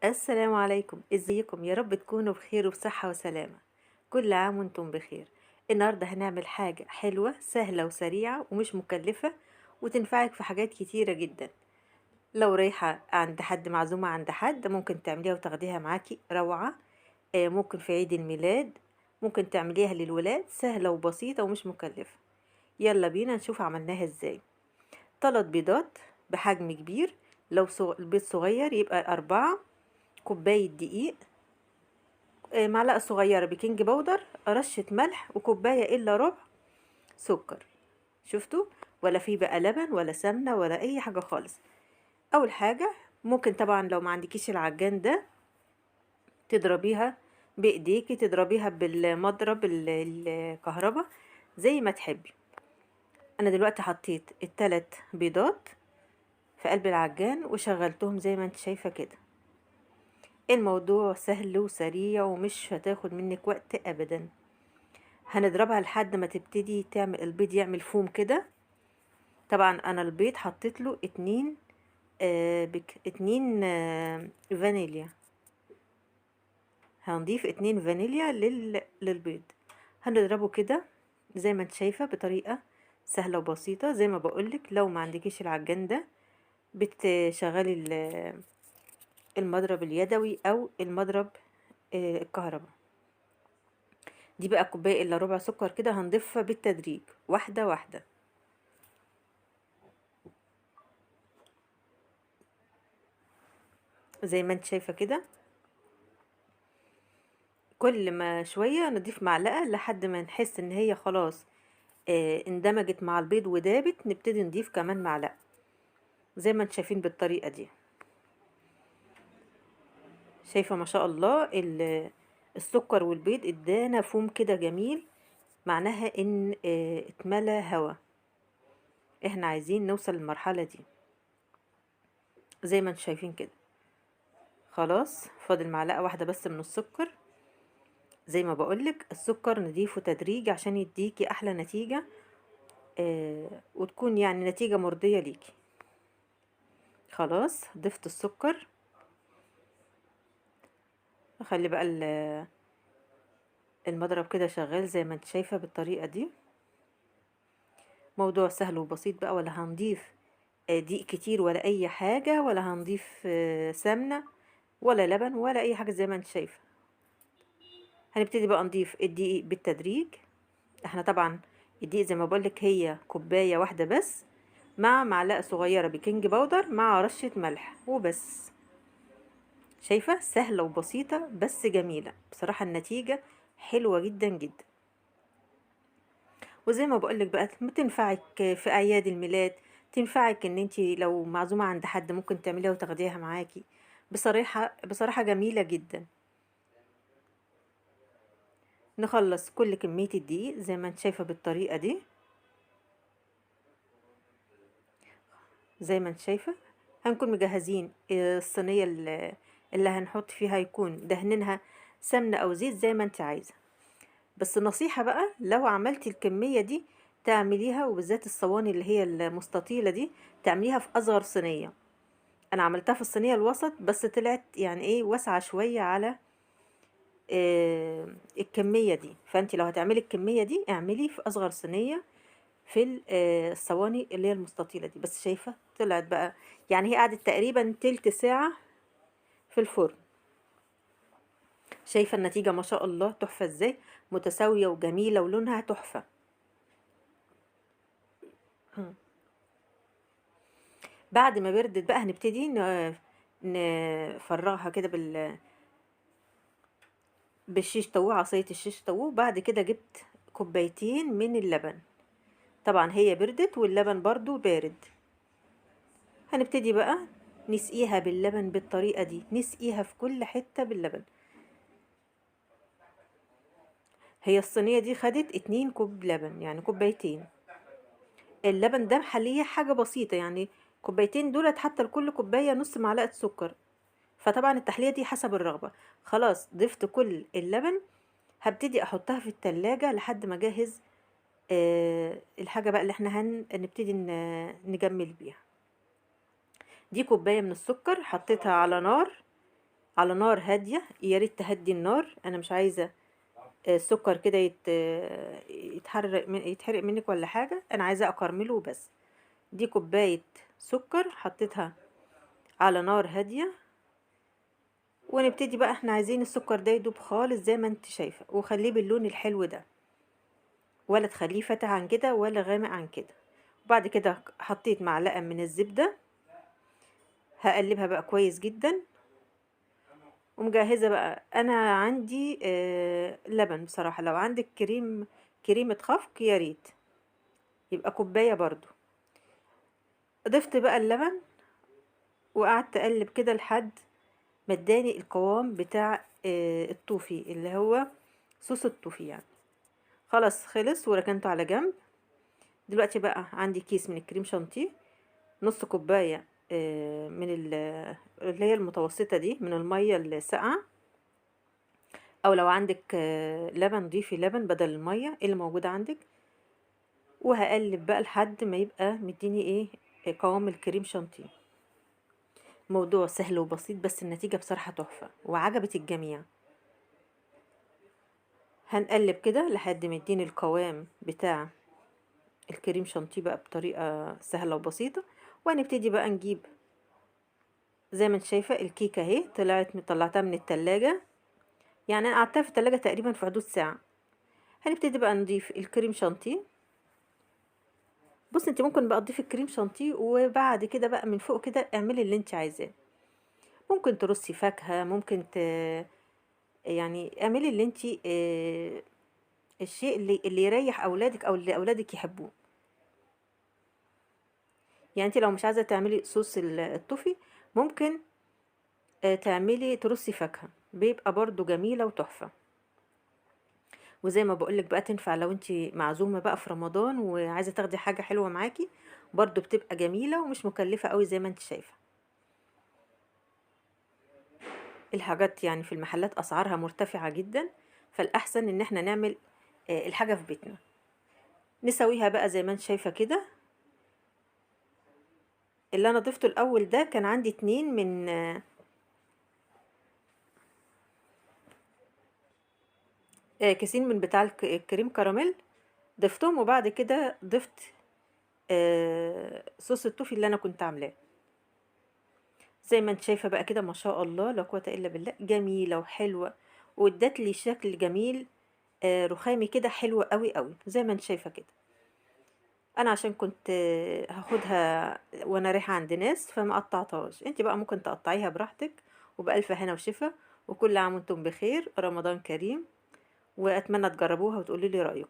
السلام عليكم، ازيكم؟ يا رب تكونوا بخير وبصحة وسلامة. كل عام وانتم بخير. النهاردة هنعمل حاجة حلوة سهلة وسريعة ومش مكلفة، وتنفعك في حاجات كتيرة جدا. لو رايحة عند حد، معزومة عند حد، ممكن تعمليها وتاخديها معاكي روعة. ممكن في عيد الميلاد، ممكن تعمليها للولاد، سهلة وبسيطة ومش مكلفة. يلا بينا نشوف عملناها ازاي. 3 بيضات بحجم كبير. لو البيض صغير يبقى 4. كوباية دقيق، معلقة صغيرة بيكنج باودر، رشة ملح، وكوباية إلا ربع سكر. شفتوا؟ ولا في بقى لبن ولا سمنة ولا أي حاجة خالص. أول حاجة، ممكن طبعا لو ما عندكيش العجان ده تضربيها بإيديكي، تضربيها بالمضرب الكهرباء زي ما تحبي. أنا دلوقتي حطيت ال3 بيضات في قلب العجان وشغلتهم زي ما انت شايفة كده. الموضوع سهل وسريع ومش هتاخد منك وقت أبدا. هنضربها لحد ما تبتدي تعمل البيض يعمل فوم كده. طبعا انا البيض حطيت له 2 فانيليا. هنضيف 2 فانيليا للبيض. هنضربه كده زي ما انت شايفة بطريقة سهلة وبسيطة. زي ما بقولك، لو ما عندكيش العجان ده بتشغلي المضرب اليدوي او المضرب الكهرباء. دي بقى كوباية الا ربع سكر كده، هنضيفها بالتدريج واحدة واحدة زي ما انت شايفة كده. كل ما شوية نضيف معلقة لحد ما نحس ان هي خلاص اندمجت مع البيض ودابت، نبتدي نضيف كمان معلقة زي ما انتم شايفين بالطريقة دي. شايفة ما شاء الله السكر والبيض ادانا فوم كده جميل، معناها ان اتملى هوا. احنا عايزين نوصل للمرحلة دي زي ما انتم شايفين كده. خلاص فاضل معلقة واحدة بس من السكر. زي ما بقولك، السكر نضيفه تدريج عشان يديكي احلى نتيجة، وتكون يعني نتيجة مرضية ليكي. خلاص ضفت السكر. اخلي بقى المضرب كده شغال زي ما انت شايفة بالطريقة دي. موضوع سهل وبسيط بقى، ولا هنضيف دقيق كتير ولا اي حاجة، ولا هنضيف سمنة ولا لبن ولا اي حاجة. زي ما انت شايفة هنبتدي بقى نضيف الدقيق بالتدريج. احنا طبعا الدقيق زي ما بقولك هي كوباية واحدة بس، مع معلقة صغيرة بيكنج باودر، مع رشة ملح وبس. شايفة؟ سهلة وبسيطة بس جميلة بصراحة. النتيجة حلوة جدا جدا. وزي ما بقولك بقى تنفعك في اعياد الميلاد، تنفعك ان انتي لو معزومة عند حد ممكن تعمليها وتاخديها معاكي. بصراحة جميلة جدا. نخلص كل كمية الدقيق زي ما انت شايفة بالطريقة دي. زي ما انت شايفة هنكون مجهزين الصينية اللي هنحط فيها، يكون دهنينها سمنة او زيت زي ما انت عايزة. بس نصيحة بقى، لو عملتي الكمية دي تعمليها، وبالذات الصواني اللي هي المستطيلة دي، تعمليها في أصغر صينية. أنا عملتها في الصينية الوسط بس طلعت يعني إيه واسعة شوية على الكمية دي. فأنت لو هتعملي الكمية دي اعملي في أصغر صينية في الصواني اللي هي المستطيلة دي. بس شايفة طلعت بقى، يعني هي قعدت تقريبا تلت ساعة في الفرن. شايفة النتيجة ما شاء الله تحفة ازاي، متساوية وجميلة ولونها تحفة. بعد ما بردت بقى هنبتدي نفرغها كده بالشيش طاووق، عصاية الشيش طاووق. بعد كده جبت كوبايتين من اللبن. طبعا هي بردت واللبن برضو بارد. هنبتدي بقى نسقيها باللبن بالطريقة دي، نسقيها في كل حتة باللبن. هي الصينية دي خدت 2 كوب لبن، يعني كوبايتين. اللبن ده محليه حاجة بسيطة، يعني كوبايتين دولت حتى لكل كوباية نص معلقة سكر. فطبعا التحلية دي حسب الرغبة. خلاص ضفت كل اللبن. هبتدي احطها في التلاجة لحد ما اجهز الحاجة بقى اللي احنا هنبتدي نجمل بيها. دي كوباية من السكر حطيتها على نار على نار هادية، يا ريت تهدي النار. انا مش عايزة السكر كده يتحرق منك ولا حاجة، انا عايزة اكرمله وبس. دي كوباية سكر حطيتها على نار هادية، ونبتدي بقى. احنا عايزين السكر ده يدوب خالص زي ما انت شايفة، وخليه باللون الحلو ده، ولا تخليه فاتح عن كده ولا غامق عن كده. وبعد كده حطيت معلقة من الزبدة، هقلبها بقى كويس جدا. ومجهزة بقى انا عندي لبن. بصراحة لو عندك كريمة خفق يا ريت، يبقى كوباية برضو. ضفت بقى اللبن وقعدت اقلب كده لحد ما اداني القوام بتاع الطوفي، اللي هو صوص الطوفي يعني. خلاص خلص وركنته على جنب. دلوقتي بقى عندي كيس من الكريم شانتيه، نص كوباية من اللي هي المتوسطة دي من المية الساقعة، او لو عندك لبن ضيفي لبن بدل المية اللي موجودة عندك. وهقلب بقى لحد ما يبقى مديني قوام الكريم شانتيه. موضوع سهل وبسيط، بس النتيجة بصراحة تحفة وعجبت الجميع. هنقلب كده لحد ما يديني القوام بتاع الكريم شانتيه بقى بطريقة سهلة وبسيطة. وهنبتدي بقى نجيب زي ما انت شايفة الكيكة اهي طلعتها من التلاجة، يعني انا قعدتها في التلاجة تقريبا في حدود ساعة. هنبتدي بقى نضيف الكريم شانتيه. بص انت ممكن بقى تضيفي الكريم شانتيه، وبعد كده بقى من فوق كده اعملي اللي انت عايزاه. ممكن ترصي فاكهة، ممكن يعني اعملي اللي انت الشيء اللي يريح اولادك او اللي اولادك يحبوه. يعني انت لو مش عايزة تعملي صوص الطوفي، ممكن تعملي ترصي فاكهة، بيبقى برضو جميلة وتحفة. وزي ما بقولك بقى تنفع لو انت معزومة بقى في رمضان وعايزة تاخدي حاجة حلوة معاكي، برضو بتبقى جميلة ومش مكلفة قوي زي ما انت شايفة. الحاجات يعني في المحلات اسعارها مرتفعة جدا، فالاحسن ان احنا نعمل الحاجة في بيتنا. نسويها بقى زي ما انت شايفة كده. اللي انا ضفته الاول ده كان عندي 2 من كيسين من بتاع الكريم كراميل، ضفتهم. وبعد كده ضفت صوص التوفي اللي انا كنت عاملاه. زي ما انت شايفه بقى كده، ما شاء الله لا قوه الا بالله، جميله وحلوه، وادت لي شكل جميل رخامي كده، حلو قوي قوي زي ما انت شايفه كده. انا عشان كنت هاخدها وانا رايحه عند ناس فما قطعتهاش. انت بقى ممكن تقطعيها براحتك، وبألف هنا وشفا. وكل عام وانتم بخير، رمضان كريم، واتمنى تجربوها وتقولوا لي رأيكم.